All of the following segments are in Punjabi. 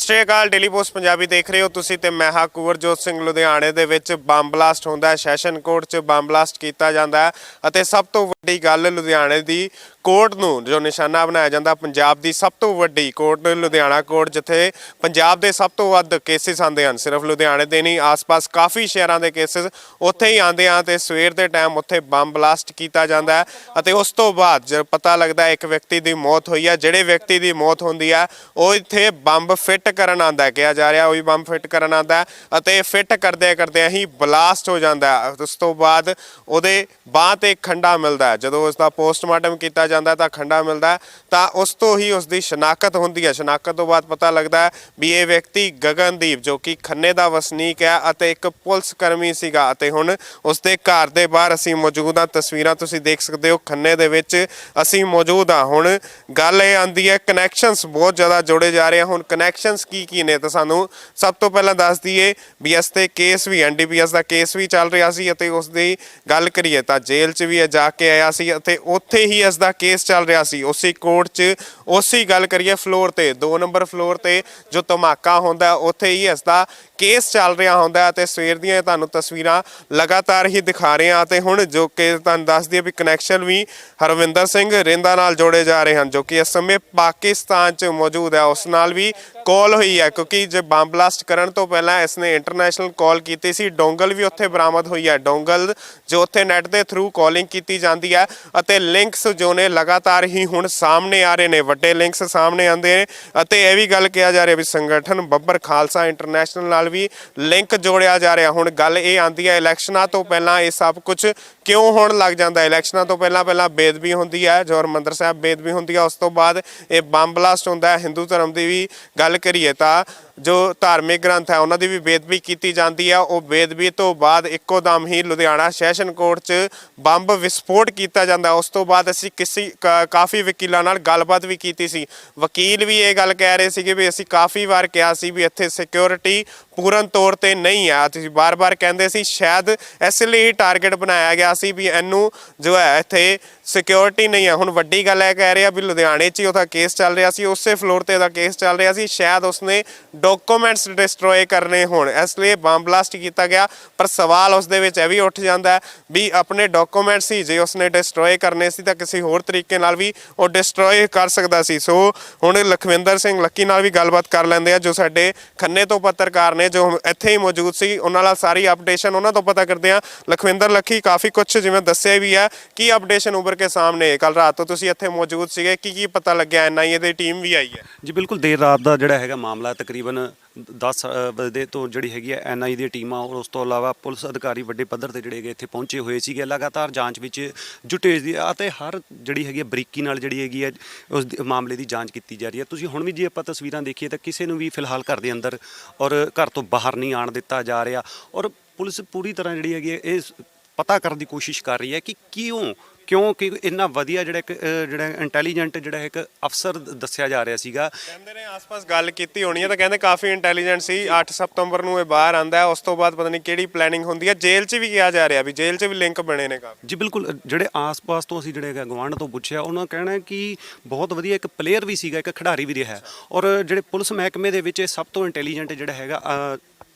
ਸ੍ਰੀ ਅਕਾਲ। ਡੇਲੀ ਪੋਸਟ ਪੰਜਾਬੀ ਦੇਖ ਰਹੇ ਹੋ ਤੁਸੀਂ ਤੇ ਮੈਂ ਹਾਂ ਕੁਵਰਜੋਤ ਸਿੰਘ। ਲੁਧਿਆਣੇ ਦੇ ਵਿੱਚ ਬੰਬ ਬਲਾਸਟ ਹੁੰਦਾ ਹੈ, ਸੈਸ਼ਨ ਕੋਰਟ 'ਚ ਬੰਬ ਬਲਾਸਟ ਕੀਤਾ ਜਾਂਦਾ ਹੈ ਅਤੇ ਸਭ ਤੋਂ ਵੱਡੀ ਗੱਲ ਲੁਧਿਆਣੇ ਦੀ ਕੋਰਟ ਨੂੰ ਜੋ ਨਿਸ਼ਾਨਾ ਬਣਾਇਆ ਜਾਂਦਾ। ਪੰਜਾਬ ਦੀ ਸਭ ਤੋਂ ਵੱਡੀ ਕੋਰਟ ਲੁਧਿਆਣਾ ਕੋਰਟ, ਜਿੱਥੇ ਪੰਜਾਬ ਦੇ ਸਭ ਤੋਂ ਵੱਧ ਕੇਸਿਸ ਆਉਂਦੇ ਹਨ। ਸਿਰਫ ਲੁਧਿਆਣੇ ਦੇ ਨਹੀਂ, ਆਸ-ਪਾਸ ਕਾਫੀ ਸ਼ਹਿਰਾਂ ਦੇ ਕੇਸਿਸ ਉੱਥੇ ਹੀ ਆਉਂਦੇ ਆ ਤੇ ਸਵੇਰ ਦੇ ਟਾਈਮ ਉੱਥੇ ਬੰਬ ਬਲਾਸਟ ਕੀਤਾ ਜਾਂਦਾ ਹੈ ਅਤੇ ਉਸ ਤੋਂ ਬਾਅਦ ਜਦ ਪਤਾ ਲੱਗਦਾ ਇੱਕ ਵਿਅਕਤੀ ਦੀ ਮੌਤ ਹੋਈ ਹੈ, ਜਿਹੜੇ ਵਿਅਕਤੀ ਦੀ ਮੌਤ ਹੁੰਦੀ ਹੈ ਉਹ ਇੱਥੇ ਬੰਬ ਫਿੱਟ ਕਰਨ ਆਉਂਦਾ, ਕਿਹਾ ਜਾ ਰਿਹਾ ਉਹ ਵੀ ਬੰਬ ਫਿੱਟ ਕਰਨ ਆਉਂਦਾ ਅਤੇ ਫਿੱਟ ਕਰਦਿਆਂ ਹੀ ਬਲਾਸਟ ਹੋ ਜਾਂਦਾ ਹੈ। ਉਸ ਤੋਂ ਬਾਅਦ ਉਹਦੇ ਬਾਂਹ ਤੇ ਖੰਡਾ ਮਿਲਦਾ ਹੈ। ਜਦੋਂ ਉਸ ਦਾ ਪੋਸਟਮਾਰਟਮ ਕੀਤਾ ਜਾਂਦਾ ਤਾਂ ਖੰਡਾ ਮਿਲਦਾ, ਤਾਂ ਉਸ ਤੋਂ ਹੀ ਉਸ ਦੀ ਸ਼ਨਾਖਤ ਹੁੰਦੀ ਹੈ। ਸ਼ਨਾਖਤ ਤੋਂ ਬਾਅਦ ਪਤਾ ਲੱਗਦਾ ਵੀ ਇਹ ਵਿਅਕਤੀ ਗਗਨਦੀਪ ਜੋ ਕਿ ਖੰਨੇ ਦਾ ਵਸਨੀਕ ਹੈ ਅਤੇ ਇੱਕ ਪੁਲਿਸ ਕਰਮੀ ਸੀਗਾ ਅਤੇ ਹੁਣ ਉਸ ਦੇ ਘਰ ਦੇ ਬਾਹਰ ਅਸੀਂ ਮੌਜੂਦ ਹਾਂ। ਤਸਵੀਰਾਂ ਤੁਸੀਂ ਦੇਖ ਸਕਦੇ ਹੋ, ਖੰਨੇ ਦੇ ਵਿੱਚ ਅਸੀਂ ਮੌਜੂਦ ਹਾਂ। ਹੁਣ ਗੱਲ ਇਹ ਆਉਂਦੀ ਹੈ, ਕਨੈਕਸ਼ਨਸ ਬਹੁਤ ਜ਼ਿਆਦਾ ਜੋੜੇ ਜਾ ਰਹੇ ਆ। ਹੁਣ ਕਨੈਕਸ਼ਨਸ ਕੀ ਨੇ ਤਾਂ ਸਾਨੂੰ ਸਭ ਤੋਂ ਪਹਿਲਾਂ ਦੱਸ ਦਈਏ ਵੀ ਇਸ ਤੇ ਕੇਸ ਵੀ NDPS ਦਾ ਕੇਸ ਵੀ ਚੱਲ ਰਿਹਾ ਸੀ ਅਤੇ ਉਸ ਦੀ ਗੱਲ ਕਰੀਏ ਤਾਂ ਜੇਲ੍ਹ 'ਚ ਵੀ ਜਾ ਕੇ ਆਇਆ ਸੀ ਅਤੇ ਉੱਥੇ ਹੀ ਇਸ ਦਾ ਕੇਸ ਚੱਲ ਰਿਹਾ ਸੀ, ਉਸੇ ਕੋਰਟ 'ਚ। ਉਸੇ ਗੱਲ ਕਰੀਏ ਫਲੋਰ ਤੇ 2 ਨੰਬਰ ਫਲੋਰ ਤੇ ਜੋ ਧਮਾਕਾ ਹੁੰਦਾ ਉੱਥੇ ਹੀ ਇਸ ਦਾ ਕੇਸ ਚੱਲ ਰਿਹਾ ਹੁੰਦਾ ਅਤੇ ਸਵੇਰ ਦੀਆਂ ਤੁਹਾਨੂੰ ਤਸਵੀਰਾਂ ਲਗਾਤਾਰ ਹੀ ਦਿਖਾ ਰਹੇ ਹਾਂ। ਅਤੇ ਹੁਣ ਜੋ ਕਿ ਤੁਹਾਨੂੰ ਦੱਸ ਦਈਏ ਵੀ ਕਨੈਕਸ਼ਨ ਵੀ ਹਰਵਿੰਦਰ ਸਿੰਘ ਰਿੰਦਾ ਨਾਲ ਜੋੜੇ ਜਾ ਰਹੇ ਹਨ, ਜੋ ਕਿ ਇਸ ਸਮੇਂ ਪਾਕਿਸਤਾਨ 'ਚ ਮੌਜੂਦ ਹੈ। ਉਸ ਨਾਲ ਵੀ ਕਾਲ ਹੋਈ ਹੈ ਕਿਉਂਕਿ ਜੇ ਬੰਬ ਬਲਾਸਟ ਕਰਨ ਤੋਂ ਪਹਿਲਾਂ ਇਸਨੇ ਇੰਟਰਨੈਸ਼ਨਲ ਕਾਲ ਕੀਤੀ ਸੀ। ਡੋਂਗਲ ਵੀ ਉੱਥੇ ਬਰਾਮਦ ਹੋਈ ਹੈ, ਡੋਂਗਲ ਜੋ ਉੱਥੇ ਨੈਟ ਦੇ ਥਰੂ ਕਾਲਿੰਗ ਕੀਤੀ ਜਾਂਦੀ ਹੈ ਅਤੇ ਲਿੰਕਸ ਜੋ ਨੇ ਲਗਾਤਾਰ ਹੀ ਹੁਣ ਸਾਹਮਣੇ ਆ ਰਹੇ ਨੇ, ਵੱਡੇ ਲਿੰਕਸ ਸਾਹਮਣੇ ਆਉਂਦੇ ਨੇ ਅਤੇ ਇਹ ਵੀ ਗੱਲ ਕਿਹਾ ਜਾ ਰਿਹਾ ਵੀ ਸੰਗਠਨ ਬੱਬਰ ਖਾਲਸਾ ਇੰਟਰਨੈਸ਼ਨਲ ਨਾਲ ਵੀ ਲਿੰਕ ਜੋੜਿਆ ਜਾ ਰਿਹਾ। ਹੁਣ ਗੱਲ ਇਹ ਆਉਂਦੀ ਹੈ, ਇਲੈਕਸ਼ਨਾਂ ਤੋਂ ਪਹਿਲਾਂ ਇਹ ਸਭ ਕੁਝ ਕਿਉਂ ਹੋਣ ਲੱਗ ਜਾਂਦਾ। ਇਲੈਕਸ਼ਨਾਂ ਤੋਂ ਪਹਿਲਾਂ ਬੇਦਬੀ ਹੁੰਦੀ ਹੈ, ਜੋ ਹਰਿਮੰਦਰ ਸਾਹਿਬ ਬੇਦਬੀ ਹੁੰਦੀ ਹੈ, ਉਸ ਤੋਂ ਬਾਅਦ ਇਹ ਬੰਬ ਬਲਾਸਟ ਹੁੰਦਾ ਹੈ। ਹਿੰਦੂ ਧਰਮ ਦੀ ਵੀ ਗੱਲ ਕਰੀਏ ਤਾਂ ਜੋ ਧਾਰਮਿਕ ਗ੍ਰੰਥ ਹੈ ਉਹਨਾਂ ਦੀ ਵੀ ਬੇਦਬੀ ਕੀਤੀ ਜਾਂਦੀ ਹੈ। ਉਹ ਬੇਦਬੀ ਤੋਂ ਬਾਅਦ ਇੱਕੋ ਦਮ ਹੀ ਲੁਧਿਆਣਾ ਸੈਸ਼ਨ ਕੋਰਟ 'ਚ ਬੰਬ ਵਿਸਫੋਟ ਕੀਤਾ ਜਾਂਦਾ। ਉਸ ਤੋਂ ਬਾਅਦ ਅਸੀਂ ਕਾਫੀ ਵਕੀਲਾਂ ਨਾਲ ਗੱਲਬਾਤ ਵੀ ਕੀਤੀ ਸੀ। ਵਕੀਲ ਵੀ ਇਹ ਗੱਲ ਕਹਿ ਰਹੇ ਸੀਗੇ ਵੀ ਅਸੀਂ ਕਾਫੀ ਵਾਰ ਕਿਹਾ ਸੀ ਵੀ ਇੱਥੇ ਸਿਕਿਉਰਿਟੀ ਪੂਰਨ ਤੌਰ ਤੇ ਨਹੀਂ ਆ। ਤੁਸੀਂ ਬਾਰ-ਬਾਰ ਕਹਿੰਦੇ ਸੀ ਸ਼ਾਇਦ ਇਸ ਲਈ ਟਾਰਗੇਟ ਬਣਾਇਆ ਗਿਆ ਸੀ ਵੀ ਇਹਨੂੰ ਜੋ ਹੈ ਇੱਥੇ ਸਿਕਿਉਰਿਟੀ ਨਹੀਂ ਹੈ। ਹੁਣ ਵੱਡੀ ਗੱਲ ਇਹ ਕਹਿ ਰਿਹਾ ਵੀ ਲੁਧਿਆਣੇ 'ਚ ਹੀ ਉਹਦਾ ਕੇਸ ਚੱਲ ਰਿਹਾ ਸੀ, ਉਸੇ ਫਲੋਰ ਤੇ ਉਹਦਾ ਕੇਸ ਚੱਲ ਰਿਹਾ ਸੀ, ਸ਼ਾਇਦ ਉਸਨੇ ਡਾਕੂਮੈਂਟਸ ਡਿਸਟਰੋਏ ਕਰਨੇ ਹੋਣ ਇਸ ਲਈ ਬੰਬ ਬਲਾਸਟ ਕੀਤਾ ਗਿਆ। ਪਰ ਸਵਾਲ ਉਸ ਦੇ ਵਿੱਚ ਇਹ ਵੀ ਉੱਠ ਜਾਂਦਾ ਵੀ ਆਪਣੇ ਡਾਕੂਮੈਂਟਸ ਹੀ ਜੇ ਉਸਨੇ ਡਿਸਟਰੋਏ ਕਰਨੇ ਸੀ ਤਾਂ ਕਿਸੇ ਹੋਰ ਤਰੀਕੇ ਨਾਲ ਵੀ ਉਹ ਡਿਸਟਰੋਏ ਕਰ ਸਕਦਾ ਸੀ। ਸੋ ਹੁਣ ਲਖਵਿੰਦਰ ਸਿੰਘ ਲੱਕੀ ਨਾਲ ਵੀ ਗੱਲਬਾਤ ਕਰ ਲੈਂਦੇ ਆ, ਜੋ ਸਾਡੇ ਖੰਨੇ ਤੋਂ ਪੱਤਰਕਾਰ ਨੇ ਜੋ ਇੱਥੇ ਹੀ ਮੌਜੂਦ ਸੀ। ਉਹਨਾਂ ਨਾਲ ਸਾਰੀ ਅਪਡੇਸ਼ਨ ਉਹਨਾਂ ਤੋਂ ਪਤਾ ਕਰਦੇ ਆ। ਲਖਵਿੰਦਰ ਲੱਕੀ, ਕਾਫੀ ਕੁਛ ਜਿਵੇਂ ਦੱਸਿਆ ਵੀ ਹੈ, ਕੀ ਅਪਡੇਸ਼ਨ ਉੱਭਰ ਕੇ ਸਾਹਮਣੇ? ਕੱਲ ਰਾਤ ਤੋਂ ਤੁਸੀਂ ਇੱਥੇ ਮੌਜੂਦ ਸੀਗੇ, ਕੀ ਪਤਾ ਲੱਗਿਆ? NIA ਦੀ ਟੀਮ ਵੀ ਆਈ ਹੈ ਜੀ। ਬਿਲਕੁਲ, ਦੇਰ ਰਾਤ ਦਾ ਜਿਹੜਾ ਹੈਗਾ ਮਾਮਲਾ, ਤਕਰੀਬਨ 10 ਵਜੇ ਤੋਂ ਜਿਹੜੀ ਹੈਗੀ ਹੈ NIA ਦੀ ਟੀਮਾਂ ਔਰ ਉਸ ਤੋਂ ਇਲਾਵਾ ਪੁਲਿਸ ਅਧਿਕਾਰੀ ਵੱਡੇ ਪੱਧਰ ਤੇ ਜਿਹੜੇ ਹੈਗੇ ਇੱਥੇ ਪਹੁੰਚੇ ਹੋਏ ਸੀਗੇ। ਲਗਾਤਾਰ ਜਾਂਚ ਵਿੱਚ ਜੁਟੇ ਸੀ ਅਤੇ ਹਰ ਜਿਹੜੀ ਹੈਗੀ ਹੈ ਬਰੀਕੀ ਨਾਲ ਜਿਹੜੀ ਹੈਗੀ ਹੈ ਉਸ ਮਾਮਲੇ ਦੀ ਜਾਂਚ ਕੀਤੀ ਜਾ ਰਹੀ ਹੈ। ਤੁਸੀਂ ਹੁਣ ਵੀ ਜੇ ਆਪਾਂ ਤਸਵੀਰਾਂ ਦੇਖੀਏ ਤਾਂ ਕਿਸੇ ਨੂੰ ਵੀ ਫਿਲਹਾਲ ਘਰ ਦੇ ਅੰਦਰ ਔਰ ਘਰ ਤੋਂ ਬਾਹਰ ਨਹੀਂ ਆਉਣ ਦਿੱਤਾ ਜਾ ਰਿਹਾ ਔਰ ਪੁਲਿਸ ਪੂਰੀ ਤਰ੍ਹਾਂ ਜਿਹੜੀ ਹੈਗੀ ਹੈ ਇਹ ਪਤਾ ਕਰਨ ਦੀ ਕੋਸ਼ਿਸ਼ ਕਰ ਰਹੀ ਹੈ ਕਿ ਕਿਉਂਕਿ ਇੰਨਾ ਵਧੀਆ ਜਿਹੜਾ ਇੰਟੈਲੀਜੈਂਟ ਜਿਹੜਾ ਇੱਕ ਅਫਸਰ ਦੱਸਿਆ ਜਾ ਰਿਹਾ ਸੀਗਾ। ਕਹਿੰਦੇ ਨੇ ਆਸ-ਪਾਸ ਗੱਲ ਕੀਤੀ ਹੋਣੀ ਹੈ ਤਾਂ ਕਹਿੰਦੇ ਕਾਫੀ ਇੰਟੈਲੀਜੈਂਟ ਸੀ। 8 ਸਤੰਬਰ ਨੂੰ ਇਹ ਬਾਹਰ ਆਉਂਦਾ ਹੈ, ਉਸ ਤੋਂ ਬਾਅਦ ਪਤਾ ਨਹੀਂ ਕਿਹੜੀ ਪਲੈਨਿੰਗ ਹੁੰਦੀ ਹੈ। ਜੇਲ੍ਹ 'ਚ ਵੀ ਕਿਹਾ ਜਾ ਰਿਹਾ ਵੀ ਜੇਲ੍ਹ 'ਚ ਵੀ ਲਿੰਕ ਬਣੇ ਨੇ ਕਾਫੀ। ਜੀ ਬਿਲਕੁਲ, ਜਿਹੜੇ ਆਸ-ਪਾਸ ਤੋਂ ਅਸੀਂ ਜਿਹੜੇ ਗਵਾਂਢ ਤੋਂ ਪੁੱਛਿਆ ਉਹਨਾਂ ਦਾ ਕਹਿਣਾ ਕਿ ਬਹੁਤ ਵਧੀਆ ਇੱਕ ਪਲੇਅਰ ਵੀ ਸੀਗਾ, ਇੱਕ ਖਿਡਾਰੀ ਵੀ ਰਿਹਾ ਔਰ ਜਿਹੜੇ ਪੁਲਿਸ ਮਹਿਕਮੇ ਦੇ ਵਿੱਚ ਸਭ ਤੋਂ ਇੰਟੈਲੀਜੈਂਟ ਜਿਹੜਾ ਹੈਗਾ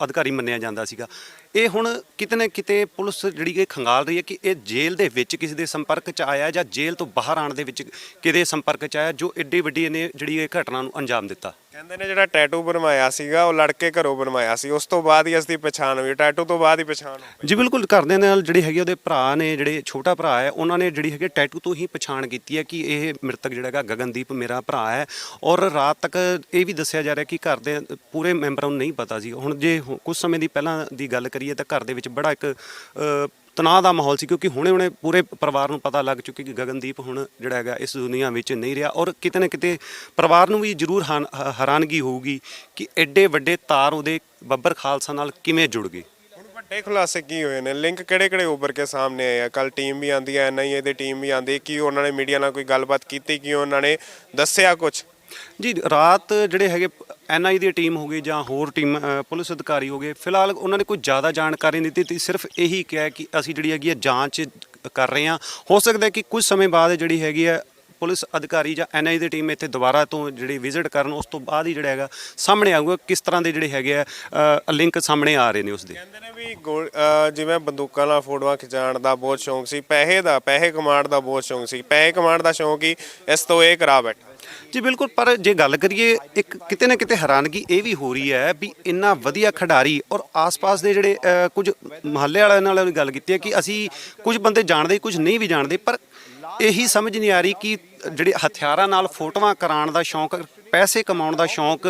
ਅਧਿਕਾਰੀ ਮੰਨਿਆ ਜਾਂਦਾ ਸੀਗਾ। ਇਹ ਹੁਣ ਕਿਤੇ ਨਾ ਕਿਤੇ ਪੁਲਿਸ ਜਿਹੜੀ ਇਹ ਖੰਗਾਲ ਰਹੀ ਹੈ ਕਿ ਇਹ ਜੇਲ੍ਹ ਦੇ ਵਿੱਚ ਕਿਸੇ ਦੇ ਸੰਪਰਕ 'ਚ ਆਇਆ ਜਾਂ ਜੇਲ੍ਹ ਤੋਂ ਬਾਹਰ ਆਉਣ ਦੇ ਵਿੱਚ ਕਿਹਦੇ ਸੰਪਰਕ 'ਚ ਆਇਆ ਜੋ ਐਡੀ ਵੱਡੀ ਇਹਨੇ ਜਿਹੜੀ ਇਹ ਘਟਨਾ ਨੂੰ ਅੰਜਾਮ ਦਿੱਤਾ। ਕਹਿੰਦੇ ਨੇ ਜਿਹੜਾ ਟੈਟੂ ਬਣਵਾਇਆ ਸੀਗਾ ਉਹ ਲੜਕੇ ਘਰੋਂ ਬਣਵਾਇਆ ਸੀ, ਉਸ ਤੋਂ ਬਾਅਦ ਹੀ ਇਸ ਦੀ ਪਛਾਣ ਹੋਈ, ਟੈਟੂ ਤੋਂ ਬਾਅਦ ਹੀ ਪਛਾਣ ਹੋਈ। ਜੀ ਬਿਲਕੁਲ, ਘਰਦਿਆਂ ਨਾਲ ਜਿਹੜੇ ਹੈਗੇ ਉਹਦੇ ਭਰਾ ਨੇ, ਜਿਹੜੇ ਛੋਟਾ ਭਰਾ ਹੈ, ਉਹਨਾਂ ਨੇ ਜਿਹੜੀ ਹੈਗੇ ਟੈਟੂ ਤੋਂ ਹੀ ਪਛਾਣ ਕੀਤੀ ਹੈ ਕਿ ਇਹ ਮ੍ਰਿਤਕ ਜਿਹੜਾ ਹੈਗਾ ਗਗਨਦੀਪ ਮੇਰਾ ਭਰਾ ਹੈ। ਔਰ ਰਾਤ ਤੱਕ ਇਹ ਵੀ ਦੱਸਿਆ ਜਾ ਰਿਹਾ ਕਿ ਘਰ ਦੇ ਪੂਰੇ ਮੈਂਬਰਾਂ ਨੂੰ ਨਹੀਂ ਪਤਾ ਸੀ। ਹੁਣ ਜੇ ਕੁਝ ਸਮੇਂ ਦੀ ਪਹਿਲਾਂ ਦੀ ਗੱਲ ਕਰੀਏ ਤਾਂ ਘਰ ਦੇ ਵਿੱਚ ਬੜਾ ਇੱਕ ਤਣਾਅ ਦਾ ਮਾਹੌਲ ਸੀ ਕਿਉਂਕਿ ਹੁਣੇ ਪੂਰੇ ਪਰਿਵਾਰ ਨੂੰ ਪਤਾ ਲੱਗ ਚੁੱਕੀ ਕਿ ਗਗਨਦੀਪ ਹੁਣ ਜਿਹੜਾ ਹੈਗਾ ਇਸ ਦੁਨੀਆ ਵਿੱਚ ਨਹੀਂ ਰਿਹਾ ਔਰ ਕਿਤੇ ਨਾ ਕਿਤੇ ਪਰਿਵਾਰ ਨੂੰ ਵੀ ਜ਼ਰੂਰ ਹੈਰਾਨਗੀ ਹੋਊਗੀ ਕਿ ਐਡੇ ਵੱਡੇ ਤਾਰ ਉਹਦੇ ਬੱਬਰ ਖਾਲਸਾ ਨਾਲ ਕਿਵੇਂ ਜੁੜ ਗਏ। ਹੁਣ ਵੱਡੇ ਖੁਲਾਸੇ ਕੀ ਹੋਏ ਨੇ? ਲਿੰਕ ਕਿਹੜੇ ਉੱਭਰ ਕੇ ਸਾਹਮਣੇ ਆਏ ਆ? ਕੱਲ ਟੀਮ ਵੀ ਆਉਂਦੀ ਹੈ, NIA ਦੀ ਟੀਮ ਵੀ ਆਉਂਦੀ, ਕੀ ਉਹਨਾਂ ਨੇ ਮੀਡੀਆ ਨਾਲ ਕੋਈ ਗੱਲਬਾਤ ਕੀਤੀ, ਕੀ ਉਹਨਾਂ ਨੇ ਦੱਸਿਆ ਕੁਛ? ਜੀ ਰਾਤ ਜਿਹੜੇ ਹੈਗੇ NIA ਦੀ ਟੀਮ ਹੋ ਗਈ ਜਾਂ ਹੋਰ ਟੀਮ ਪੁਲਿਸ ਅਧਿਕਾਰੀ ਹੋ ਗਏ, ਫਿਲਹਾਲ ਉਹਨਾਂ ਨੇ ਕੋਈ ਜ਼ਿਆਦਾ ਜਾਣਕਾਰੀ ਨਹੀਂ ਦਿੱਤੀ। ਸਿਰਫ ਇਹੀ ਕਿਹਾ ਕਿ ਅਸੀਂ ਜਿਹੜੀ ਹੈਗੀ ਹੈ ਜਾਂਚ ਕਰ ਰਹੇ ਹਾਂ। ਹੋ ਸਕਦਾ ਕਿ ਕੁਝ ਸਮੇਂ ਬਾਅਦ ਜਿਹੜੀ ਹੈਗੀ ਹੈ ਪੁਲਿਸ ਅਧਿਕਾਰੀ ਜਾਂ ਐਨਆਈ ਦੀ ਟੀਮ ਇੱਥੇ ਦੁਬਾਰਾ ਤੋਂ ਜਿਹੜੀ ਵਿਜ਼ਿਟ ਕਰਨ ਉਸ ਤੋਂ ਬਾਅਦ ਹੀ ਜਿਹੜਾ ਹੈਗਾ ਸਾਹਮਣੇ ਆਊਗਾ ਕਿਸ ਤਰ੍ਹਾਂ ਦੇ ਜਿਹੜੇ ਹੈਗੇ ਆ ਲਿੰਕ ਸਾਹਮਣੇ ਆ ਰਹੇ ਨੇ ਉਸ ਦੇ। ਕਹਿੰਦੇ ਨੇ ਵੀ ਜਿਵੇਂ ਬੰਦੂਕਾਂ ਨਾਲ ਫੋਟੋਆਂ ਖਿਚਾਉਣ ਦਾ ਬਹੁਤ ਸ਼ੌਂਕ ਸੀ, ਪੈਸੇ ਕਮਾਉਣ ਦਾ ਬਹੁਤ ਸ਼ੌਂਕ ਸੀ, ਪੈਸੇ ਕਮਾਉਣ ਦਾ ਸ਼ੌਂਕ ਹੀ ਇਸ ਤੋਂ ਇਹ ਕਰਾ ਬੈਠਾ। ਜੀ ਬਿਲਕੁਲ, ਪਰ ਜੇ ਗੱਲ ਕਰੀਏ ਇੱਕ ਕਿਤੇ ਨਾ ਕਿਤੇ ਹੈਰਾਨਗੀ ਇਹ ਵੀ ਹੋ ਰਹੀ ਹੈ ਵੀ ਇੰਨਾ ਵਧੀਆ ਖਿਡਾਰੀ ਔਰ ਆਸ-ਪਾਸ ਦੇ ਜਿਹੜੇ ਕੁਝ ਮਹੱਲੇ ਵਾਲਿਆਂ ਨਾਲ ਵੀ ਗੱਲ ਕੀਤੀ ਹੈ ਕਿ ਅਸੀਂ ਕੁਝ ਬੰਦੇ ਜਾਣਦੇ ਕੁਝ ਨਹੀਂ ਵੀ ਜਾਣਦੇ, ਪਰ ਇਹੀ ਸਮਝ ਨਹੀਂ ਆ ਰਹੀ ਕਿ ਜਿਹੜੇ ਹਥਿਆਰਾਂ ਨਾਲ ਫੋਟੋਆਂ ਕਰਾਉਣ ਦਾ ਸ਼ੌਂਕ, ਪੈਸੇ ਕਮਾਉਣ ਦਾ ਸ਼ੌਂਕ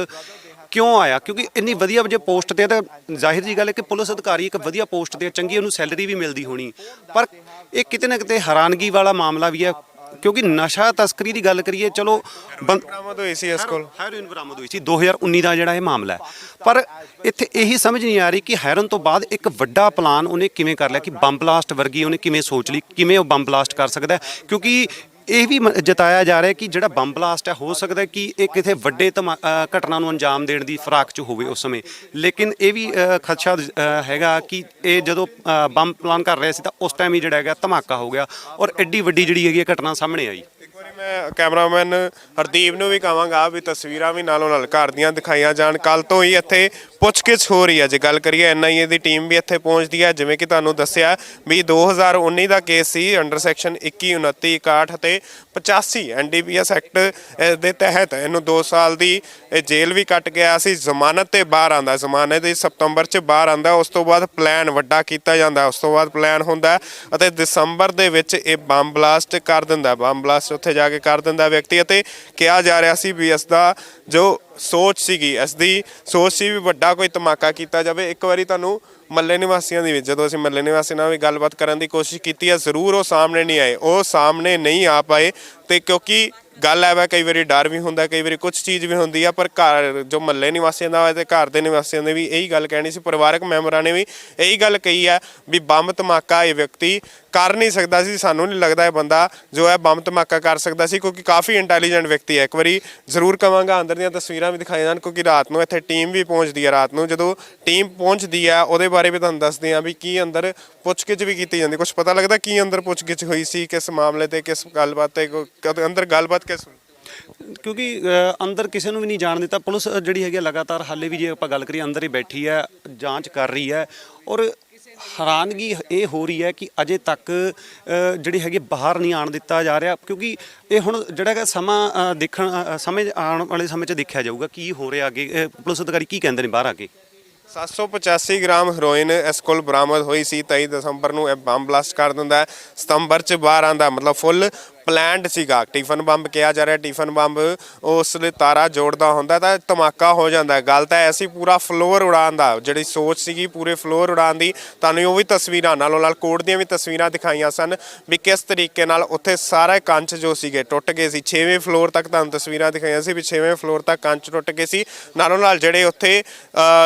ਕਿਉਂ ਆਇਆ। ਕਿਉਂਕਿ ਇੰਨੀ ਵਧੀਆ ਜੇ ਪੋਸਟ ਤੇ ਤਾਂ ਜ਼ਾਹਿਰ ਜੀ ਗੱਲ ਹੈ ਕਿ ਪੁਲਿਸ ਅਧਿਕਾਰੀ ਇੱਕ ਵਧੀਆ ਪੋਸਟ ਤੇ ਚੰਗੀ ਉਹਨੂੰ ਸੈਲਰੀ ਵੀ ਮਿਲਦੀ ਹੋਣੀ, ਪਰ ਇਹ ਕਿਤੇ ਨਾ ਕਿਤੇ ਹੈਰਾਨਗੀ ਵਾਲਾ ਮਾਮਲਾ ਵੀ ਹੈ। ਕਿਉਂਕਿ ਨਸ਼ਾ ਤਸਕਰੀ ਦੀ ਗੱਲ ਕਰੀਏ, ਚਲੋ ਬਰਾਮਦ ਹੋਈ ਸੀ ਇਸ ਕੋਲ, ਹੈਰੋਇਨ ਬਰਾਮਦ ਹੋਈ ਸੀ 2019 ਦਾ ਜਿਹੜਾ ਇਹ ਮਾਮਲਾ ਹੈ, ਪਰ ਇੱਥੇ ਇਹੀ ਸਮਝ ਨਹੀਂ ਆ ਰਹੀ ਕਿ ਹੈਰੋਇਨ ਤੋਂ ਬਾਅਦ ਇੱਕ ਵੱਡਾ ਪਲਾਨ ਉਹਨੇ ਕਿਵੇਂ ਕਰ ਲਿਆ, ਕਿ ਬੰਬ ਬਲਾਸਟ ਵਰਗੀ ਉਹਨੇ ਕਿਵੇਂ ਸੋਚ ਲਈ, ਕਿਵੇਂ ਉਹ ਬੰਬ ਬਲਾਸਟ ਕਰ ਸਕਦਾ। ਕਿਉਂਕਿ ਇਹ ਵੀ ਜਤਾਇਆ ਜਾ ਰਿਹਾ ਕਿ ਜਿਹੜਾ ਬੰਬ ਬਲਾਸਟ ਹੈ ਹੋ ਸਕਦਾ ਕਿ ਇਹ ਕਿਸੇ ਵੱਡੇ ਘਟਨਾ ਨੂੰ ਅੰਜਾਮ ਦੇਣ ਦੀ ਫਿਰਾਕ 'ਚ ਹੋਵੇ ਉਸ ਸਮੇਂ, ਲੇਕਿਨ ਇਹ ਵੀ ਖਦਸ਼ਾ ਹੈਗਾ ਕਿ ਇਹ ਜਦੋਂ ਬੰਬ ਪਲਾਨ ਕਰ ਰਹੇ ਸੀ ਤਾਂ ਉਸ ਟਾਈਮ ਹੀ ਜਿਹੜਾ ਹੈਗਾ ਧਮਾਕਾ ਹੋ ਗਿਆ ਔਰ ਐਡੀ ਵੱਡੀ ਜਿਹੜੀ ਹੈਗੀ ਘਟਨਾ ਸਾਹਮਣੇ ਆਈ। ਮੈਂ ਕੈਮਰਾਮੈਨ ਹਰਦੀਪ ਨੂੰ ਵੀ ਕਹਾਂਗਾ ਵੀ ਤਸਵੀਰਾਂ ਵੀ ਨਾਲੋਂ ਨਾਲ ਘਰ ਦੀਆਂ ਦਿਖਾਈਆਂ ਜਾਣ। ਕੱਲ ਤੋਂ ਹੀ ਇੱਥੇ ਪੁੱਛਗਿੱਛ ਹੋ ਰਹੀ ਹੈ। ਜੇ ਗੱਲ ਕਰੀਏ ਐਨਆਈਏ ਦੀ ਟੀਮ ਵੀ ਇੱਥੇ ਪਹੁੰਚਦੀ ਹੈ, ਜਿਵੇਂ ਕਿ ਤੁਹਾਨੂੰ ਦੱਸਿਆ ਵੀ 2019 ਦਾ ਕੇਸ ਸੀ ਅੰਡਰ ਸੈਕਸ਼ਨ 21, 29, 61 ਅਤੇ 85 ਐਨਡੀਪੀਐਸ ਐਕਟ ਦੇ ਤਹਿਤ ਇਹਨੂੰ 2 ਸਾਲ ਦੀ ਜੇਲ੍ਹ ਵੀ ਕੱਟ ਗਿਆ ਸੀ। ਜ਼ਮਾਨਤ ਤੇ ਬਾਹਰ ਆਂਦਾ, ਜ਼ਮਾਨਤ ਦੀ ਸਤੰਬਰ 'ਚ ਬਾਹਰ ਆਂਦਾ, ਉਸ ਤੋਂ ਬਾਅਦ ਪਲਾਨ ਵੱਡਾ ਕੀਤਾ ਜਾਂਦਾ, ਉਸ ਤੋਂ ਬਾਅਦ ਪਲਾਨ ਹੁੰਦਾ ਅਤੇ ਦਸੰਬਰ ਦੇ ਵਿੱਚ ਇਹ ਬੰਬ ਬਲਾਸਟ ਕਰ ਦਿੰਦਾ, ਬੰਬ ਬਲਾਸਟ ਉੱਥੇ ਜਾ ਕੇ ਕਰ ਦਿੰਦਾ ਵਿਅਕਤੀ। ਅਤੇ ਕਿਹਾ ਜਾ ਰਿਹਾ ਸੀ ਵੀ ਇਸ ਦਾ ਜੋ ਸੋਚ ਸੀਗੀ, ਇਸ ਦੀ ਸੋਚ ਸੀ ਵੀ ਵੱਡਾ ਕੋਈ ਧਮਾਕਾ ਕੀਤਾ ਜਾਵੇ। ਇੱਕ ਵਾਰੀ ਤੁਹਾਨੂੰ ਮੱਲੇ ਨਿਵਾਸੀਆਂ ਦੀ ਵੀ, ਜਦੋਂ ਅਸੀਂ ਮੱਲੇ ਨਿਵਾਸੀਆਂ ਨਾਲ ਵੀ ਗੱਲਬਾਤ ਕਰਨ ਦੀ ਕੋਸ਼ਿਸ਼ ਕੀਤੀ ਹੈ, ਜ਼ਰੂਰ ਉਹ ਸਾਹਮਣੇ ਨਹੀਂ ਆਏ, ਉਹ ਸਾਹਮਣੇ ਨਹੀਂ ਆ ਪਾਏ। ਤੇ ਕਿਉਂਕਿ ਗੱਲ ਹੈ ਵਾ ਕਈ ਵਾਰੀ ਡਰ ਵੀ ਹੁੰਦਾ, ਕਈ ਵਾਰੀ ਕੁਛ ਚੀਜ਼ ਵੀ ਹੁੰਦੀ ਆ, ਪਰ ਘਰ ਜੋ ਮੱਲੇ ਨਿਵਾਸੀਆਂ ਦਾ ਹੋਇਆ ਤੇ ਘਰ ਦੇ ਨਿਵਾਸੀਆਂ ਨੇ ਵੀ ਇਹੀ ਗੱਲ ਕਹਿਣੀ ਸੀ, ਪਰਿਵਾਰਕ ਮੈਂਬਰਾਂ ਨੇ ਵੀ ਇਹੀ ਗੱਲ ਕਹੀ ਹੈ ਵੀ ਬੰਬ ਧਮਾਕਾ ਇਹ ਵਿਅਕਤੀ ਕਰ ਨਹੀਂ ਸਕਦਾ ਸੀ। ਸਾਨੂੰ ਨਹੀਂ ਲੱਗਦਾ ਇਹ ਬੰਦਾ ਜੋ ਹੈ ਬੰਬ ਧਮਾਕਾ ਕਰ ਸਕਦਾ ਸੀ, ਕਿਉਂਕਿ ਕਾਫੀ ਇੰਟੈਲੀਜੈਂਟ ਵਿਅਕਤੀ ਹੈ। ਇੱਕ ਵਾਰੀ ਜ਼ਰੂਰ ਕਵਾਂਗਾ ਅੰਦਰ ਦੀਆਂ ਤਸਵੀਰਾਂ ਵੀ ਦਿਖਾਈਆਂ ਜਾਣ, ਕਿਉਂਕਿ ਰਾਤ ਨੂੰ ਇੱਥੇ ਟੀਮ ਵੀ ਪਹੁੰਚਦੀ ਹੈ। ਰਾਤ ਨੂੰ ਜਦੋਂ ਟੀਮ ਪਹੁੰਚਦੀ ਹੈ ਉਹਦੇ ਬਾਰੇ ਵੀ ਤੁਹਾਨੂੰ ਦੱਸਦੇ ਹਾਂ ਵੀ ਕੀ ਅੰਦਰ ਪੁੱਛਗਿੱਛ ਵੀ ਕੀਤੀ ਜਾਂਦੀ, ਕੁਝ ਪਤਾ ਲੱਗਦਾ ਕੀ ਅੰਦਰ ਪੁੱਛਗਿੱਛ ਹੋਈ ਸੀ, ਕਿਸ ਮਾਮਲੇ ਤੇ, ਕਿਸ ਗੱਲਬਾਤ ਤੇ, ਅੰਦਰ ਗੱਲਬਾਤ ਕਿਸ। ਕਿਉਂਕਿ ਅੰਦਰ ਕਿਸੇ ਨੂੰ ਵੀ ਨਹੀਂ ਜਾਣ ਦਿੱਤਾ। ਪੁਲਿਸ ਜਿਹੜੀ ਹੈਗੀ ਲਗਾਤਾਰ ਹਾਲੇ ਵੀ ਜੇ ਆਪਾਂ ਗੱਲ ਕਰੀਏ ਅੰਦਰ ਹੀ ਬੈਠੀ ਹੈ, ਜਾਂਚ ਕਰ ਰਹੀ ਹੈ ਔਰ ਹੈਰਾਨਗੀ ਇਹ ਹੋ ਰਹੀ ਹੈ ਕਿ ਅਜੇ ਤੱਕ ਜਿਹੜੀ ਹੈਗੀ ਬਾਹਰ ਨਹੀਂ ਆਉਣ ਦਿੱਤਾ ਜਾ ਰਿਹਾ। ਕਿਉਂਕਿ ਇਹ ਹੁਣ ਜਿਹੜਾ ਹੈਗਾ ਸਮਾਂ ਸਮੇਂ ਆਉਣ ਵਾਲੇ ਸਮੇਂ 'ਚ ਦੇਖਿਆ ਜਾਊਗਾ ਕੀ ਹੋ ਰਿਹਾ ਅੱਗੇ, ਪੁਲਿਸ ਅਧਿਕਾਰੀ ਕੀ ਕਹਿੰਦੇ ਨੇ ਬਾਹਰ ਆ ਕੇ। 785 ਗ੍ਰਾਮ ਹੈਰੋਇਨ ਇਸ ਕੋਲ ਬਰਾਮਦ ਹੋਈ ਸੀ। 23 ਦਸੰਬਰ ਨੂੰ ਇਹ ਬੰਬ ਬਲਾਸਟ ਕਰ ਦਿੰਦਾ, ਸਤੰਬਰ 'ਚ ਬਾਹਰ ਆਉਂਦਾ, ਮਤਲਬ ਫੁੱਲ ਪਲੈਨਡ ਸੀਗਾ। ਟਿਫਨ ਬੰਬ ਕਿਹਾ ਜਾ ਰਿਹਾ, ਟਿਫਨ ਬੰਬ ਉਸ ਲਈ ਤਾਰਾ ਜੋੜਦਾ ਹੁੰਦਾ ਤਾਂ ਧਮਾਕਾ ਹੋ ਜਾਂਦਾ। ਗੱਲ ਤਾਂ ਐਸੀ ਪੂਰਾ ਫਲੋਰ ਉਡਾਉਣ ਦਾ, ਜਿਹੜੀ ਸੋਚ ਸੀਗੀ ਪੂਰੇ ਫਲੋਰ ਉਡਾਉਣ ਦੀ, ਤੁਹਾਨੂੰ ਉਹ ਵੀ ਤਸਵੀਰਾਂ ਨਾਲੋਂ ਨਾਲ ਕੋਰਟ ਦੀਆਂ ਵੀ ਤਸਵੀਰਾਂ ਦਿਖਾਈਆਂ ਸਨ ਵੀ ਕਿਸ ਤਰੀਕੇ ਨਾਲ ਉੱਥੇ ਸਾਰੇ ਕੰਚ ਜੋ ਸੀਗੇ ਟੁੱਟ ਗਏ ਸੀ। 6ਵੇਂ ਫਲੋਰ ਤੱਕ ਤੁਹਾਨੂੰ ਤਸਵੀਰਾਂ ਦਿਖਾਈਆਂ ਸੀ ਵੀ 6ਵੇਂ ਫਲੋਰ ਤੱਕ ਕੰਚ ਟੁੱਟ ਗਏ ਸੀ। ਨਾਲੋਂ ਨਾਲ ਜਿਹੜੇ ਉੱਥੇ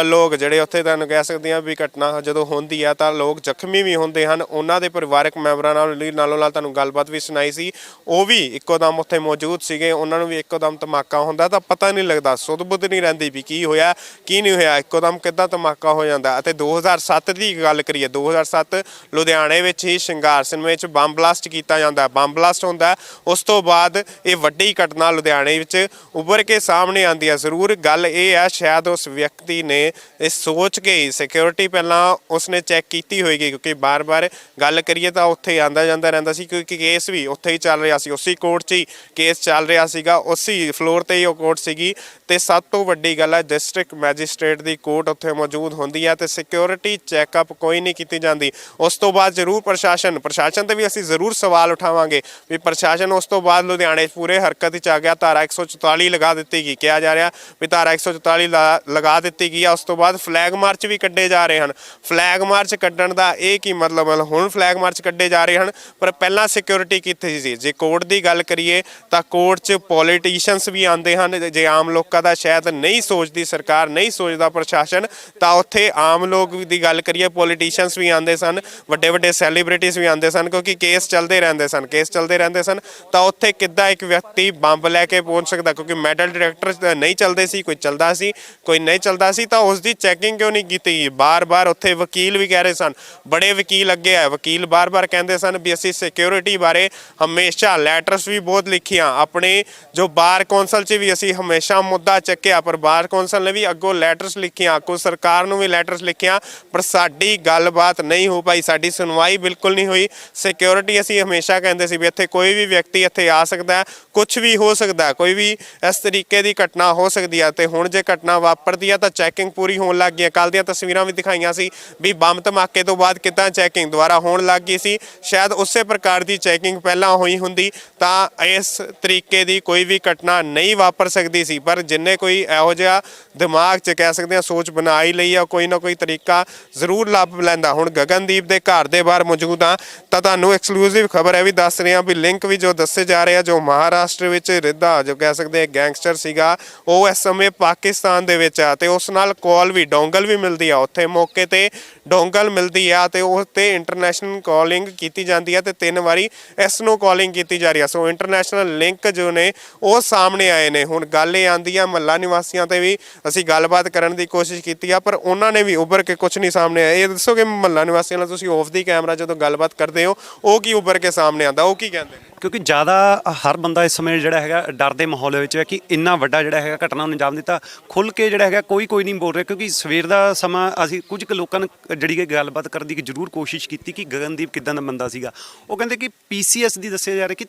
ਲੋਕ ਜਿਹੜੇ ਉੱਥੇ ਤੁਹਾਨੂੰ ਕਹਿ ਸਕਦੇ ਹਾਂ ਵੀ ਘਟਨਾ ਜਦੋਂ ਹੁੰਦੀ ਆ ਤਾਂ ਲੋਕ ਜ਼ਖਮੀ ਵੀ ਹੁੰਦੇ ਹਨ। ਉਹਨਾਂ ਦੇ ਪਰਿਵਾਰਕ ਮੈਂਬਰਾਂ ਨਾਲ ਨਾਲੋਂ ਨਾਲ ਤੁਹਾਨੂੰ ਗੱਲਬਾਤ ਵੀ ਸੁਣਾਈ ਸੀ, ਉਹ ਵੀ ਇੱਕੋ ਦਮ ਉੱਥੇ ਮੌਜੂਦ ਸੀਗੇ। ਉਹਨਾਂ ਨੂੰ ਵੀ ਇੱਕੋ ਦਮ ਧਮਾਕਾ ਹੁੰਦਾ ਤਾਂ ਪਤਾ ਨਹੀਂ ਲੱਗਦਾ, ਸੁੱਧ ਬੁੱਧ ਨਹੀਂ ਰਹਿੰਦੀ ਵੀ ਕੀ ਹੋਇਆ ਕੀ ਨਹੀਂ ਹੋਇਆ, ਇੱਕੋ ਦਮ ਕਿੱਦਾਂ ਧਮਾਕਾ ਹੋ ਜਾਂਦਾ। ਅਤੇ 2007 ਦੀ ਗੱਲ ਕਰੀਏ, 2007 ਲੁਧਿਆਣੇ ਵਿੱਚ ਹੀ ਸ਼ਿੰਗਾਰ ਸਿਨੇਮੇ 'ਚ ਬੰਬ ਬਲਾਸਟ ਕੀਤਾ ਜਾਂਦਾ, ਬੰਬ ਬਲਾਸਟ ਹੁੰਦਾ। ਉਸ ਤੋਂ ਬਾਅਦ ਇਹ ਵੱਡੀ ਘਟਨਾ ਲੁਧਿਆਣੇ ਵਿੱਚ ਉੱਭਰ ਕੇ ਸਾਹਮਣੇ ਆਉਂਦੀ ਹੈ। ਜ਼ਰੂਰ ਗੱਲ ਇਹ ਹੈ ਸ਼ਾਇਦ ਉਸ ਵਿਅਕਤੀ ਨੇ ਇਹ ਸੋਚ ਕੇ ਸਿਕਿਉਰਿਟੀ ਪਹਿਲਾਂ ਉਸਨੇ ਚੈੱਕ ਕੀਤੀ ਹੋਏਗੀ, ਕਿਉਂਕਿ ਬਾਰ-ਬਾਰ ਗੱਲ ਕਰੀਏ ਤਾਂ ਉੱਥੇ ਆਉਂਦਾ ਜਾਂਦਾ ਰਹਿੰਦਾ ਸੀ, ਕਿਉਂਕਿ ਕੇਸ ਵੀ ਉੱਥੇ ਹੀ ਚੱਲ ਰਿਹਾ ਸੀ, ਉਸੇ ਕੋਰਟ 'ਚ ਹੀ ਕੇਸ ਚੱਲ ਰਿਹਾ ਸੀਗਾ, ਉਸੇ ਫਲੋਰ ਤੇ ਹੀ ਉਹ ਕੋਰਟ ਸੀਗੀ। ਤੇ ਸਭ ਤੋਂ ਵੱਡੀ ਗੱਲ ਹੈ ਡਿਸਟ੍ਰਿਕਟ ਮੈਜਿਸਟ੍ਰੇਟ ਦੀ ਕੋਰਟ ਉੱਥੇ ਮੌਜੂਦ ਹੁੰਦੀ ਹੈ ਤੇ ਸਿਕਿਉਰਿਟੀ ਚੈੱਕਅਪ ਕੋਈ ਨਹੀਂ ਕੀਤੀ ਜਾਂਦੀ। ਉਸ ਤੋਂ ਬਾਅਦ ਜ਼ਰੂਰ ਪ੍ਰਸ਼ਾਸਨ ਤੇ ਵੀ ਅਸੀਂ ਜ਼ਰੂਰ ਸਵਾਲ ਉਠਾਵਾਂਗੇ ਵੀ ਪ੍ਰਸ਼ਾਸਨ ਉਸ ਤੋਂ ਬਾਅਦ ਲੁਧਿਆਣੇ ਪੂਰੇ ਹਰਕਤ 'ਚ ਆ ਗਿਆ। ਧਾਰਾ 144 ਲਗਾ ਦਿੱਤੀ ਗਈ, ਕਿਹਾ ਜਾ ਰਿਹਾ ਵੀ ਧਾਰਾ 144 ਲਗਾ ਦਿੱਤੀ ਗਈ ਆ। ਉਸ ਤੋਂ ਬਾਅਦ ਫਲੈਗ ਮਾਰਚ ਵੀ ਕੱਢੇ ਜਾ ਰਹੇ ਹਨ। ਫਲੈਗ ਮਾਰਚ ਕੱਢਣ ਦਾ ਇਹ ਕੀ ਮਤਲਬ ਹੈ, ਹੁਣ ਫਲੈਗ ਮਾਰਚ ਕੱਢੇ ਜਾ ਰਹੇ ਹਨ ਪਰ ਪਹਿਲਾਂ ਸਿਕਿਉਰਿਟੀ ਕਿੱਥੇ ਸੀ। ਜੇ ਕੋਰਟ ਦੀ ਗੱਲ ਕਰੀਏ ਤਾਂ ਕੋਰਟ 'ਚ ਪੋਲੀਟੀਸ਼ੀਅਨਸ ਵੀ ਆਉਂਦੇ ਹਨ। ਜੇ ਆਮ ਲੋਕਾਂ ਦਾ ਸ਼ਾਇਦ ਨਹੀਂ ਸੋਚਦੀ ਸਰਕਾਰ, ਨਹੀਂ ਸੋਚਦਾ ਪ੍ਰਸ਼ਾਸਨ, ਤਾਂ ਉੱਥੇ ਆਮ ਲੋਕ ਦੀ ਗੱਲ ਕਰੀਏ ਪੋਲੀਟੀਸ਼ੀਅਨਸ ਵੀ ਆਉਂਦੇ ਸਨ, ਵੱਡੇ ਵੱਡੇ ਸੈਲੀਬ੍ਰਿਟੀਜ਼ ਵੀ ਆਉਂਦੇ ਸਨ, ਕਿਉਂਕਿ ਕੇਸ ਚੱਲਦੇ ਰਹਿੰਦੇ ਸਨ। ਤਾਂ ਉੱਥੇ ਕਿੱਦਾਂ ਇੱਕ ਵਿਅਕਤੀ ਬੰਬ ਲੈ ਕੇ ਪਹੁੰਚ ਸਕਦਾ, ਕਿਉਂਕਿ ਮੈਟਲ ਡਿਟੈਕਟਰ ਨਹੀਂ ਚੱਲਦੇ ਸੀ, ਕੋਈ ਚੱਲਦਾ ਸੀ ਕੋਈ ਨਹੀਂ ਚੱਲਦਾ ਸੀ, ਤਾਂ ਉਸ ਦੀ ਚੈਕਿੰਗ ਕਿਉਂ ਨਹੀਂ ਕੀਤੀ ਗਈ। ਬਾਰ-ਬਾਰ ਉੱਥੇ ਵਕੀਲ ਵੀ ਕਹਿ ਰਹੇ ਸਨ, ਬੜੇ ਵਕੀਲ ਅੱਗੇ ਆਏ, ਵਕੀਲ ਬਾਰ-ਬਾਰ ਕਹਿੰਦੇ ਸਨ ਵੀ ਅਸੀਂ ਸਿਕਿਉਰਿਟੀ ਬਾਰੇ ਹਮੇਸ਼ਾ ਹਮੇਸ਼ਾ ਲੈਟਰਸ ਵੀ ਬਹੁਤ ਲਿਖੀਆਂ, ਆਪਣੇ ਜੋ ਬਾਰ ਕੌਂਸਲ 'ਚ ਵੀ ਅਸੀਂ ਹਮੇਸ਼ਾ ਮੁੱਦਾ ਚੱਕਿਆ, ਪਰ ਬਾਰ ਕੌਂਸਲ ਨੇ ਵੀ ਅੱਗੋਂ ਲੈਟਰਸ ਲਿਖੀਆਂ, ਅੱਗੋਂ ਸਰਕਾਰ ਨੂੰ ਵੀ ਲੈਟਰਸ ਲਿਖੀਆਂ, ਪਰ ਸਾਡੀ ਗੱਲਬਾਤ ਨਹੀਂ ਹੋ ਪਾਈ, ਸਾਡੀ ਸੁਣਵਾਈ ਬਿਲਕੁਲ ਨਹੀਂ ਹੋਈ। ਸਿਕਿਉਰਿਟੀ ਅਸੀਂ ਹਮੇਸ਼ਾ ਕਹਿੰਦੇ ਸੀ ਵੀ ਇੱਥੇ ਕੋਈ ਵੀ ਵਿਅਕਤੀ ਇੱਥੇ ਆ ਸਕਦਾ, ਕੁਝ ਵੀ ਹੋ ਸਕਦਾ, ਕੋਈ ਵੀ ਇਸ ਤਰੀਕੇ ਦੀ ਘਟਨਾ ਹੋ ਸਕਦੀ ਹੈ। ਤੇ ਹੁਣ ਜੇ ਘਟਨਾ ਵਾਪਰਦੀ ਹੈ ਤਾਂ ਚੈਕਿੰਗ ਪੂਰੀ ਹੋਣ ਲੱਗ ਗਈ। ਕੱਲ੍ਹ ਦੀਆਂ ਤਸਵੀਰਾਂ ਵੀ ਦਿਖਾਈਆਂ ਸੀ ਵੀ ਬੰਬ ਧਮਾਕੇ ਤੋਂ ਬਾਅਦ ਕਿੱਦਾਂ ਚੈਕਿੰਗ ਦੁਬਾਰਾ ਹੋਣ ਲੱਗ ਗਈ ਸੀ। ਸ਼ਾਇਦ ਉਸੇ ਪ੍ਰਕਾਰ ਦੀ ਚੈਕਿੰਗ ਪਹਿਲਾਂ ਹੋਈ ਹੁੰਦੀ ਤਾਂ ਇਸ ਤਰੀਕੇ ਦੀ ਕੋਈ ਵੀ ਘਟਨਾ ਨਹੀਂ ਵਾਪਰ ਸਕਦੀ ਸੀ, ਪਰ ਜਿੰਨੇ ਕੋਈ ਇਹੋ ਜਿਹਾ ਦਿਮਾਗ 'ਚ ਕਹਿ ਸਕਦੇ ਹਾਂ ਸੋਚ ਬਣਾ ਹੀ ਲਈ ਆ, ਕੋਈ ਨਾ ਕੋਈ ਤਰੀਕਾ ਜ਼ਰੂਰ ਲੱਭ ਲੈਂਦਾ। ਹੁਣ ਗਗਨਦੀਪ ਦੇ ਘਰ ਦੇ ਬਾਹਰ ਮੌਜੂਦ ਹਾਂ ਤਾਂ ਤੁਹਾਨੂੰ ਐਕਸਕਲੂਸਿਵ ਖਬਰ ਹੈ ਵੀ ਦੱਸ ਰਹੇ ਹਾਂ ਵੀ ਲਿੰਕ ਵੀ ਜੋ ਦੱਸੇ ਜਾ ਰਹੇ ਆ, ਜੋ ਮਹਾਰਾਸ਼ਟਰ ਵਿੱਚ ਰਿੱਧਾ ਜੋ ਕਹਿ ਸਕਦੇ ਗੈਂਗਸਟਰ ਸੀਗਾ, ਉਹ ਇਸ ਸਮੇਂ ਪਾਕਿਸਤਾਨ ਦੇ ਵਿੱਚ ਆ ਤੇ ਉਸ ਨਾਲ ਕਾਲ ਵੀ ਡੋਂਗਲ ਵੀ ਮਿਲਦੀ ਆ, ਉੱਥੇ ਮੌਕੇ ਤੇ ਡੋਂਗਲ ਮਿਲਦੀ ਆ ਤੇ ਉਸ ਤੇ ਇੰਟਰਨੈਸ਼ਨਲ ਕਾਲਿੰਗ ਕੀਤੀ ਜਾਂਦੀ ਆ ਤੇ 3 ਵਾਰੀ ਇਸ ਨੂੰ ਕਾਲਿੰਗ ਕੀਤੀ ਜਾ ਰਹੀ ਆ। ਸੋ ਇੰਟਰਨੈਸ਼ਨਲ ਲਿੰਕ ਜੋ ਨੇ ਉਹ ਸਾਹਮਣੇ ਆਏ ਨੇ। ਹੁਣ ਗੱਲ ਇਹ ਆਂਦੀ ਆ ਮਹੱਲਾ ਨਿਵਾਸੀਆਂ ਤੇ ਵੀ ਅਸੀਂ ਗੱਲਬਾਤ ਕਰਨ ਦੀ ਕੋਸ਼ਿਸ਼ ਕੀਤੀ ਆ, ਪਰ ਉਹਨਾਂ ਨੇ ਵੀ ਉੱਭਰ ਕੇ ਕੁਝ ਨਹੀਂ ਸਾਹਮਣੇ ਆਇਆ। ਇਹ ਦੱਸੋ ਕਿ ਮਹੱਲਾ ਨਿਵਾਸੀਆਂ ਨਾਲ ਤੁਸੀਂ ਆਫ ਦੀ ਕੈਮਰਾ ਜਦੋਂ ਗੱਲਬਾਤ ਕਰਦੇ ਹੋ ਉਹ ਕੀ ਉੱਭਰ ਕੇ ਸਾਹਮਣੇ ਆਉਂਦਾ, ਉਹ ਕੀ ਕਹਿੰਦੇ ਨੇ? ਕਿਉਂਕਿ ਜ਼ਿਆਦਾ ਹਰ ਬੰਦਾ ਇਸ ਸਮੇਂ ਜਿਹੜਾ ਹੈਗਾ ਡਰ ਦੇ ਮਾਹੌਲ ਵਿੱਚ ਹੈ ਕਿ ਇੰਨਾ ਵੱਡਾ ਜਿਹੜਾ ਹੈਗਾ ਘਟਨਾ ਨੂੰ ਅੰਜਾਮ ਦਿੱਤਾ, ਖੁੱਲ੍ਹ ਕੇ ਜਿਹੜਾ ਹੈਗਾ ਕੋਈ ਨਹੀਂ ਬੋਲ ਰਿਹਾ। ਕਿਉਂਕਿ ਸਵੇਰ ਦਾ ਸਮਾਂ ਅਸੀਂ ਕੁਝ ਕੁ ਲੋਕਾਂ ਨੇ ਜਿਹੜੀ ਕਿ ਗੱਲਬਾਤ ਕਰਨ ਦੀ ਜ਼ਰੂਰ ਕੋਸ਼ਿਸ਼ ਕੀਤੀ ਕਿ ਗਗਨਦੀਪ ਕਿੱਦਾਂ ਦਾ ਬੰਦਾ ਸੀਗਾ। ਉਹ ਕਹਿੰਦੇ ਕਿ PCS ਦੀ ਦੱਸਿਆ ਜਾ ਰਿਹਾ ਕਿ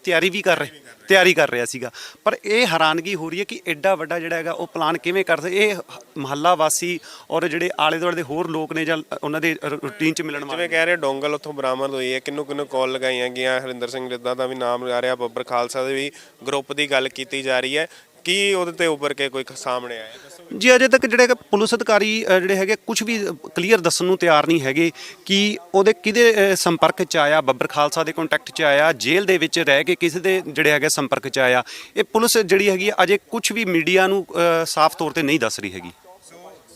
ਤਿਆਰੀ ਕਰ ਰਿਹਾ ਸੀਗਾ, ਪਰ ਇਹ ਹੈਰਾਨਗੀ ਹੋ ਰਹੀ ਹੈ ਕਿ ਐਡਾ ਵੱਡਾ ਜਿਹੜਾ ਹੈਗਾ ਉਹ ਪਲਾਨ ਕਿਵੇਂ ਕਰ ਸਕਦੇ। ਇਹ ਮਹੱਲਾ ਵਾਸੀ ਔਰ ਜਿਹੜੇ ਆਲੇ ਦੁਆਲੇ ਦੇ ਹੋਰ ਲੋਕ ਨੇ ਜਾਂ ਉਹਨਾਂ ਦੇ ਰੂਟੀਨ 'ਚ ਮਿਲਣ ਵਾਲੇ, ਜਿਵੇਂ ਕਹਿ ਰਹੇ ਡੋਂਗਲ ਉੱਥੋਂ ਬਰਾਮਦ ਹੋਈ ਹੈ, ਕਿਹਨੂੰ ਕਾਲ ਲਗਾਈਆਂ ਗਈਆਂ, ਹਰਿੰਦਰ ਸਿੰਘ ਰਿੱਧਾ ਦਾ ਵੀ ਨਾਮ ਆ ਰਿਹਾ, ਬੱਬਰ ਖਾਲਸਾ ਦੇ ਵੀ ਗਰੁੱਪ ਦੀ ਗੱਲ ਕੀਤੀ ਜਾ ਰਹੀ ਹੈ, ਕੀ ਉਹਦੇ ਤੇ ਉੱਭਰ ਕੇ ਕੋਈ ਸਾਹਮਣੇ ਆਇਆ? ਜੀ ਅਜੇ ਤੱਕ ਜਿਹੜੇ ਪੁਲਿਸ ਅਧਿਕਾਰੀ ਜਿਹੜੇ ਹੈਗੇ ਕੁਝ ਵੀ ਕਲੀਅਰ ਦੱਸਣ ਨੂੰ ਤਿਆਰ ਨਹੀਂ ਹੈਗੇ ਕਿ ਉਹਦੇ ਕਿਹਦੇ ਸੰਪਰਕ 'ਚ ਆਇਆ, ਬੱਬਰ ਖਾਲਸਾ ਦੇ ਕੰਟੈਕਟ 'ਚ ਆਇਆ, ਜੇਲ੍ਹ ਦੇ ਵਿੱਚ ਰਹਿ ਕੇ ਕਿਸੇ ਦੇ ਜਿਹੜੇ ਹੈਗੇ ਸੰਪਰਕ 'ਚ ਆਇਆ। ਇਹ ਪੁਲਿਸ ਜਿਹੜੀ ਹੈਗੀ ਅਜੇ ਕੁਝ ਵੀ ਮੀਡੀਆ ਨੂੰ ਸਾਫ਼ ਤੌਰ ਤੇ ਨਹੀਂ ਦੱਸ ਰਹੀ ਹੈਗੀ।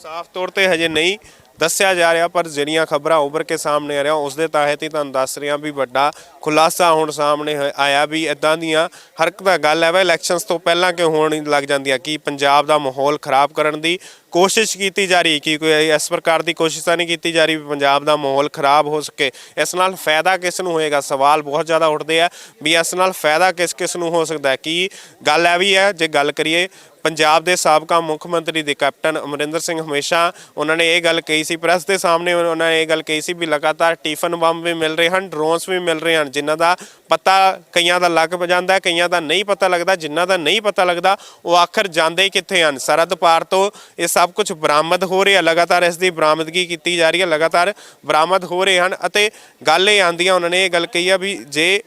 ਸਾਫ਼ ਤੌਰ ਤੇ ਹਜੇ ਨਹੀਂ ਦੱਸਿਆ ਜਾ ਰਿਹਾ, ਪਰ ਜਿਹੜੀਆਂ ਖਬਰਾਂ ਉੱਭਰ ਕੇ ਸਾਹਮਣੇ ਆ ਰਹੀਆਂ ਉਸ ਦੇ ਤਹਿਤ ਹੀ ਤੁਹਾਨੂੰ ਦੱਸ ਰਿਹਾ ਵੀ ਵੱਡਾ ਖੁਲਾਸਾ ਹੁਣ ਸਾਹਮਣੇ ਆਇਆ ਵੀ ਇਦਾਂ ਦੀਆਂ ਹਰਕਤਾਂ ਗੱਲ ਹੈ ਵਾ ਇਲੈਕਸ਼ਨਸ ਤੋਂ ਪਹਿਲਾਂ ਕਿਉਂ ਹੋਣ ਲੱਗ ਜਾਂਦੀਆਂ, ਕਿ ਪੰਜਾਬ ਦਾ ਮਾਹੌਲ ਖਰਾਬ ਕਰਨ ਦੀ ਕੋਸ਼ਿਸ਼ ਕੀਤੀ ਜਾ ਰਹੀ, ਕਿ ਕੋਈ ਇਸ ਪ੍ਰਕਾਰ ਦੀ ਕੋਸ਼ਿਸ਼ ਤਾਂ ਨਹੀਂ ਕੀਤੀ ਜਾ ਰਹੀ ਵੀ ਪੰਜਾਬ ਦਾ ਮਾਹੌਲ ਖਰਾਬ ਹੋ ਸਕੇ। ਇਸ ਨਾਲ ਫਾਇਦਾ ਕਿਸ ਨੂੰ ਹੋਏਗਾ? ਸਵਾਲ ਬਹੁਤ ਜ਼ਿਆਦਾ ਉੱਠਦੇ ਆ ਵੀ ਇਸ ਨਾਲ ਫਾਇਦਾ ਕਿਸ ਨੂੰ ਹੋ ਸਕਦਾ ਹੈ। ਕਿ ਗੱਲ ਇਹ ਵੀ ਹੈ, ਜੇ ਗੱਲ ਕਰੀਏ ਪੰਜਾਬ ਦੇ ਸਾਬਕਾ ਮੁੱਖ ਮੰਤਰੀ ਦੇ ਕੈਪਟਨ ਅਮਰਿੰਦਰ ਸਿੰਘ, ਹਮੇਸ਼ਾ ਉਹਨਾਂ ਨੇ ਇਹ ਗੱਲ ਕਹੀ ਸੀ ਪ੍ਰੈਸ ਦੇ ਸਾਹਮਣੇ, ਉਹਨਾਂ ਨੇ ਇਹ ਗੱਲ ਕਹੀ ਸੀ ਵੀ ਲਗਾਤਾਰ ਟਿਫਨ ਬੰਬ ਵੀ ਮਿਲ ਰਹੇ ਹਨ, ਡਰੋਨਸ ਵੀ ਮਿਲ ਰਹੇ ਹਨ, ਜਿਨ੍ਹਾਂ ਦਾ ਪਤਾ ਕਈਆਂ ਦਾ ਲੱਗ ਜਾਂਦਾ, ਕਈਆਂ ਦਾ ਨਹੀਂ ਪਤਾ ਲੱਗਦਾ। ਜਿਨ੍ਹਾਂ ਦਾ ਨਹੀਂ ਪਤਾ ਲੱਗਦਾ ਉਹ ਆਖਰ ਜਾਂਦੇ ਕਿੱਥੇ ਹਨ? ਸਰਹੱਦ ਪਾਰ ਤੋਂ ਇਹ ਸਭ ਕੁਝ ਬਰਾਮਦ ਹੋ ਰਿਹਾ, ਲਗਾਤਾਰ ਇਸ ਦੀ ਬਰਾਮਦਗੀ ਕੀਤੀ ਜਾ ਰਹੀ ਹੈ, ਲਗਾਤਾਰ ਬਰਾਮਦ ਹੋ ਰਹੇ ਹਨ। ਅਤੇ ਗੱਲ ਇਹ ਆਉਂਦੀ ਆ, ਉਹਨਾਂ ਨੇ ਇਹ ਗੱਲ ਕਹੀ ਆ ਵੀ ਜੇ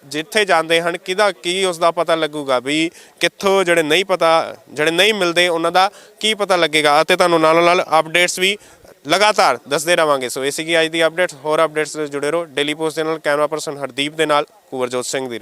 ਜਿੱਥੇ ਜਾਂਦੇ ਹਨ ਕਿਹਦਾ ਕੀ ਉਸ ਦਾ ਪਤਾ ਲੱਗੂਗਾ, ਵੀ ਕਿੱਥੋਂ ਜਿਹੜੇ ਨਹੀਂ ਮਿਲਦੇ ਉਹਨਾਂ ਦਾ ਕੀ ਪਤਾ ਲੱਗੇਗਾ। ਅਤੇ ਤੁਹਾਨੂੰ ਨਾਲੋਂ ਨਾਲ ਅਪਡੇਟਸ ਵੀ ਲਗਾਤਾਰ ਦੱਸਦੇ ਰਵਾਂਗੇ। ਸੋ ਇਹ ਸੀਗੀ ਅੱਜ ਦੀ ਅਪਡੇਟਸ। ਹੋਰ ਅਪਡੇਟਸ ਜੁੜੇ ਰਹੋ ਡੇਲੀ ਪੋਸਟ ਦੇ ਨਾਲ। ਕੈਮਰਾ ਪਰਸਨ ਹਰਦੀਪ ਦੇ ਨਾਲ ਕੁਵਰਜੋਤ ਸਿੰਘ ਦੀ।